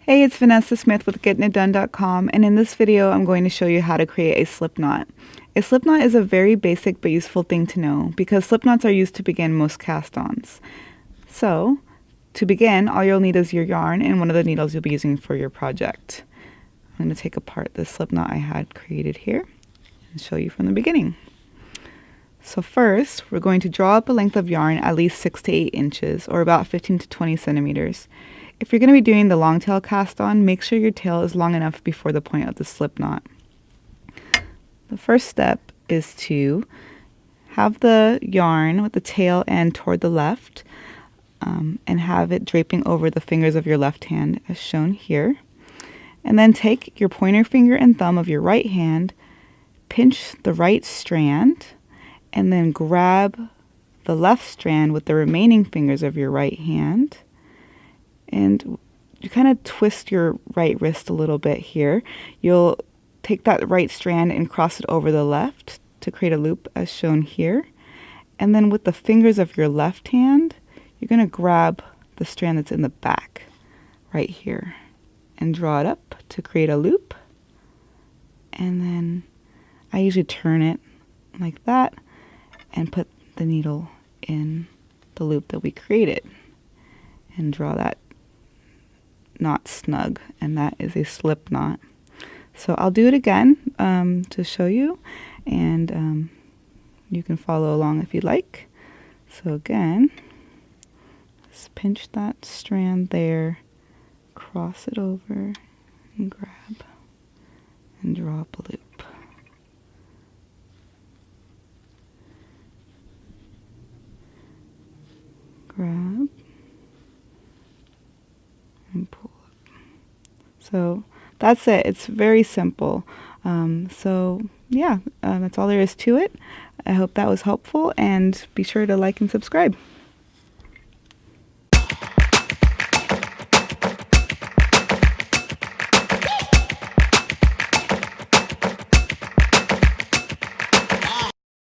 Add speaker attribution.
Speaker 1: Hey, it's Vanessa Smith with GetItDone.com, and in this video I'm going to show you how to create a slip knot. A slip knot is a very basic but useful thing to know because slip knots are used to begin most cast-ons. So, to begin, all you'll need is your yarn and one of the needles you'll be using for your project. I'm going to take apart the slip knot I had created here and show you from the beginning. So first, we're going to draw up a length of yarn at least 6 to 8 inches, or about 15 to 20 centimeters. If you're going to be doing the long tail cast on, make sure your tail is long enough before the point of the slip knot. The first step is to have the yarn with the tail end toward the left and have it draping over the fingers of your left hand as shown here. And then take your pointer finger and thumb of your right hand, pinch the right strand, and then grab the left strand with the remaining fingers of your right hand. And you kind of twist your right wrist a little bit here. You'll take that right strand and cross it over the left to create a loop as shown here. And then with the fingers of your left hand, you're going to grab the strand that's in the back right here and draw it up to create a loop. And then I usually turn it like that and put the needle in the loop that we created and draw that knot snug, and that is a slip knot. So I'll do it again to show you, and you can follow along if you'd like. So again, just pinch that strand there, cross it over, and grab and draw up a loop. Grab and pull up. So that's it. It's very simple. That's all there is to it. I hope that was helpful, and be sure to like and subscribe.